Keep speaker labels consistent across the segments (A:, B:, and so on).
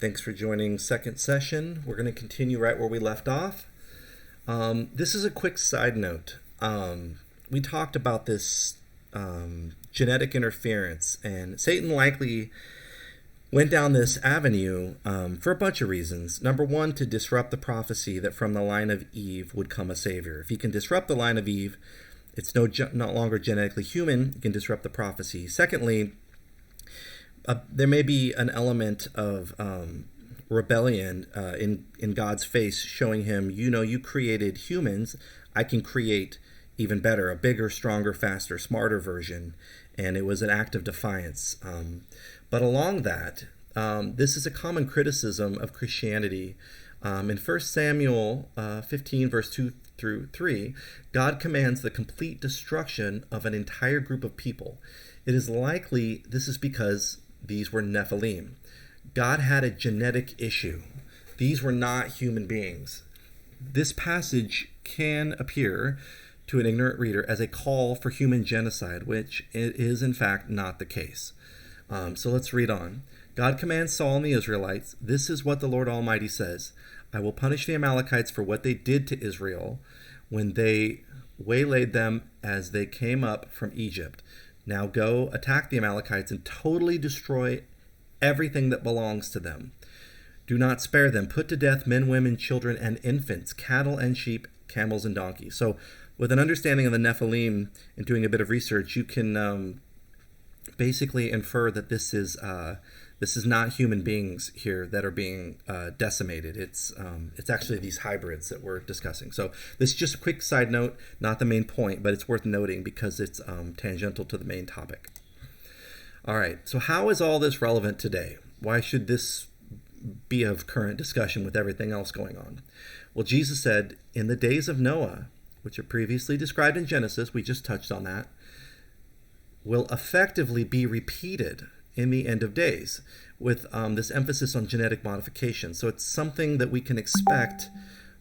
A: Thanks for joining second session. We're going to continue right where we left off. This is a quick side note. We talked about this genetic interference, and Satan likely went down this avenue for a bunch of reasons. Number one, to disrupt the prophecy that from the line of Eve would come a savior. If he can disrupt the line of Eve, it's no longer genetically human. He can disrupt the prophecy. Secondly, there may be an element of rebellion in God's face, showing him, you created humans. I can create even better, a bigger, stronger, faster, smarter version. And it was an act of defiance. But along that, this is a common criticism of Christianity. In 1 Samuel 15, verse 2 through 3, God commands the complete destruction of an entire group of people. It is likely this is because these were Nephilim. God had a genetic issue. These were not human beings. This passage can appear to an ignorant reader as a call for human genocide, which it is in fact not the case. So let's read on. God commands Saul and the Israelites, "This is what the Lord Almighty says. I will punish the Amalekites for what they did to Israel when they waylaid them as they came up from Egypt. Now go, attack the Amalekites and totally destroy everything that belongs to them. Do not spare them. Put to death men, women, children, and infants, cattle and sheep, camels and donkeys." So with an understanding of the Nephilim and doing a bit of research, you can basically infer that this is not human beings here that are being decimated. It's actually these hybrids that we're discussing. So this is just a quick side note, not the main point, but it's worth noting because it's tangential to the main topic. All right, so how is all this relevant today? Why should this be of current discussion with everything else going on? Well, Jesus said, in the days of Noah, which are previously described in Genesis, we just touched on that, will effectively be repeated in the end of days, with this emphasis on genetic modification. So it's something that we can expect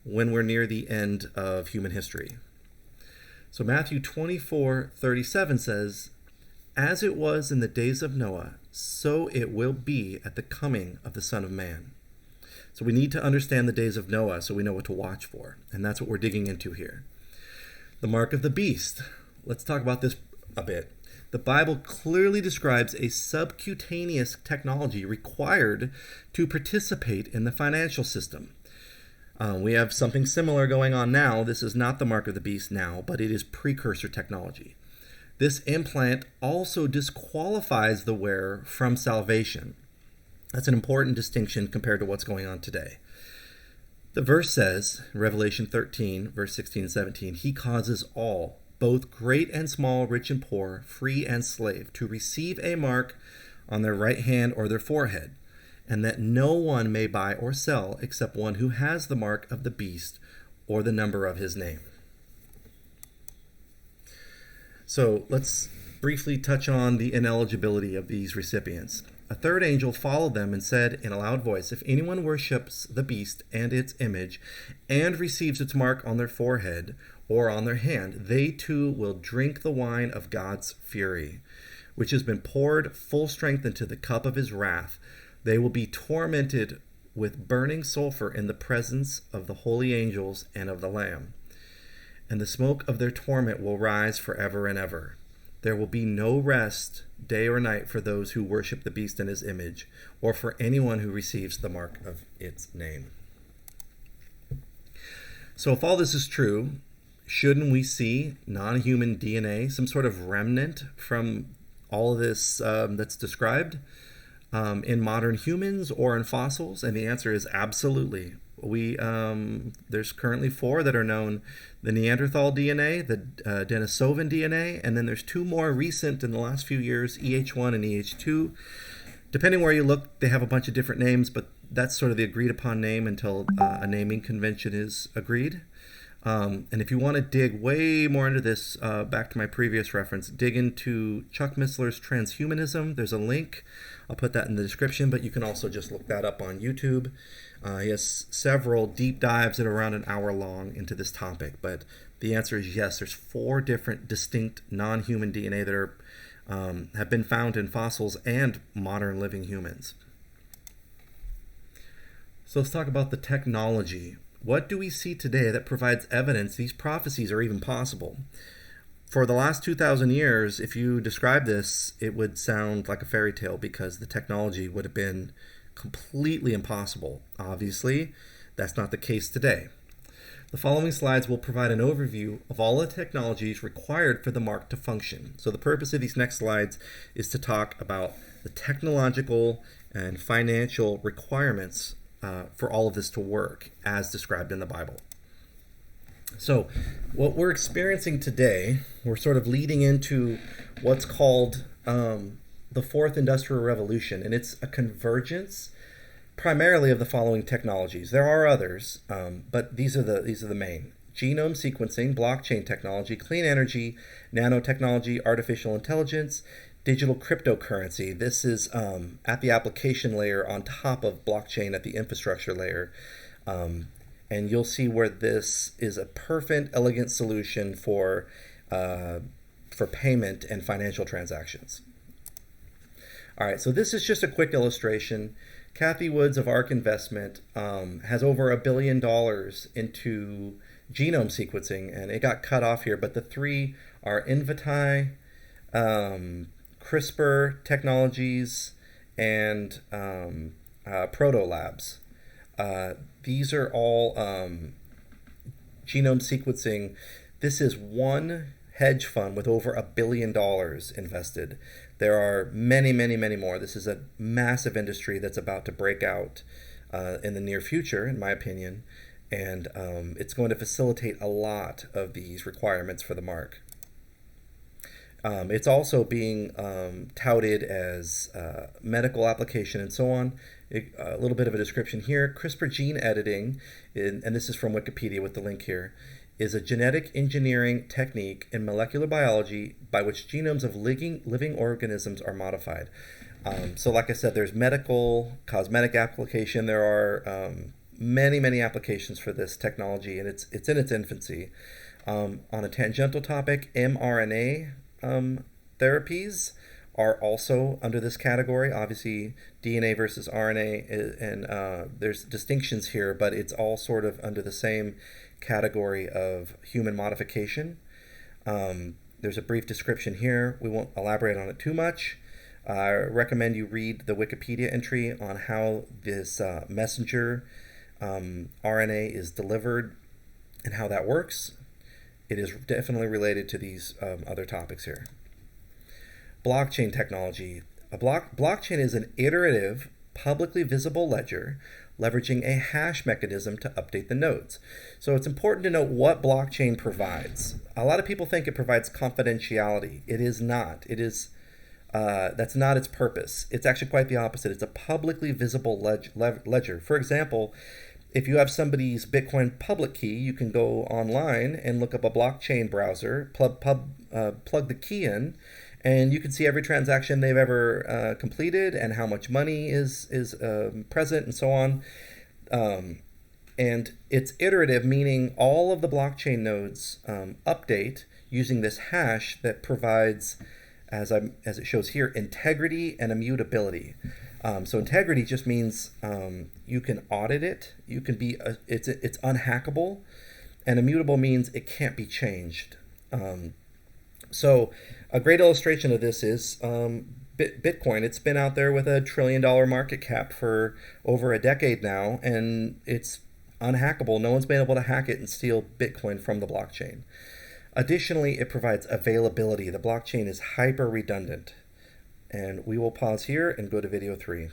A: when we're near the end of human history. So Matthew 24:37 says, "As it was in the days of Noah, so it will be at the coming of the Son of Man." So we need to understand the days of Noah so we know what to watch for. And that's what we're digging into here. The mark of the beast. Let's talk about this a bit. The Bible clearly describes a subcutaneous technology required to participate in the financial system. We have something similar going on now. This is not the mark of the beast now, but it is precursor technology. This implant also disqualifies the wearer from salvation. That's an important distinction compared to what's going on today. The verse says, Revelation 13, verse 16 and 17, "He causes all, both great and small, rich and poor, free and slave, to receive a mark on their right hand or their forehead, and that no one may buy or sell except one who has the mark of the beast or the number of his name." So let's briefly touch on the ineligibility of these recipients. A third angel followed them and said in a loud voice, "If anyone worships the beast and its image and receives its mark on their forehead or on their hand, they too will drink the wine of God's fury, which has been poured full strength into the cup of his wrath. They will be tormented with burning sulfur in the presence of the holy angels and of the Lamb. And the smoke of their torment will rise forever and ever. There will be no rest, day or night, for those who worship the beast and his image, or for anyone who receives the mark of its name." So if all this is true, shouldn't we see non-human DNA, some sort of remnant from all of this that's described in modern humans or in fossils? And the answer is absolutely. There's currently 4 that are known: the Neanderthal DNA, the Denisovan DNA, and then there's 2 more recent in the last few years, EH1 and EH2. Depending where you look, they have a bunch of different names, but that's sort of the agreed upon name until a naming convention is agreed. And if you want to dig way more into this, back to my previous reference, dig into Chuck Missler's Transhumanism. There's a link. I'll put that in the description, but you can also just look that up on YouTube. He has several deep dives that are around an hour long into this topic, but the answer is yes. There's 4 different distinct non-human DNA that are have been found in fossils and modern living humans. So let's talk about the technology. What do we see today that provides evidence these prophecies are even possible? For the last 2,000 years, if you describe this, it would sound like a fairy tale because the technology would have been completely impossible. Obviously, that's not the case today. The following slides will provide an overview of all the technologies required for the mark to function. So the purpose of these next slides is to talk about the technological and financial requirements for all of this to work as described in the Bible. So what we're experiencing today, we're sort of leading into what's called the Fourth Industrial Revolution, and it's a convergence primarily of the following technologies. There are others, but these are the main: genome sequencing, blockchain technology, clean energy, nanotechnology, artificial intelligence, digital cryptocurrency. This is at the application layer on top of blockchain at the infrastructure layer. And you'll see where this is a perfect, elegant solution for payment and financial transactions. All right, so this is just a quick illustration. Kathy Woods of ARK Investment has over $1 billion into genome sequencing, and it got cut off here, but the three are Invitae, CRISPR Technologies, and Proto Labs. These are all genome sequencing. This is one hedge fund with over $1 billion invested. There are many, many, many more. This is a massive industry that's about to break out in the near future, in my opinion, and it's going to facilitate a lot of these requirements for the mark. It's also being touted as medical application and so on. A little bit of a description here. CRISPR gene editing, and this is from Wikipedia with the link here, is a genetic engineering technique in molecular biology by which genomes of living organisms are modified. So like I said, there's medical, cosmetic application. There are many, many applications for this technology, and it's in its infancy. On a tangential topic, mRNA therapies are also under this category. Obviously, DNA versus RNA, and there's distinctions here, but it's all sort of under the same category of human modification. There's a brief description here. We won't elaborate on it too much. I recommend you read the Wikipedia entry on how this messenger RNA is delivered and how that works. It is definitely related to these other topics here. Blockchain technology. Blockchain is an iterative, publicly visible ledger leveraging a hash mechanism to update the nodes. So it's important to note what blockchain provides. A lot of people think it provides confidentiality. It is not. It is that's not its purpose. It's actually quite the opposite. It's a publicly visible ledger. For example, if you have somebody's Bitcoin public key, you can go online and look up a blockchain browser, plug the key in, and you can see every transaction they've ever completed and how much money is present and so on. And it's iterative, meaning all of the blockchain nodes update using this hash that provides, as it shows here, integrity and immutability. So integrity just means you can audit it. You can be it's unhackable, and immutable means it can't be changed. So a great illustration of this is Bitcoin. It's been out there with $1 trillion market cap for over a decade now, and it's unhackable. No one's been able to hack it and steal Bitcoin from the blockchain. Additionally, it provides availability. The blockchain is hyper redundant. And we will pause here and go to video 3.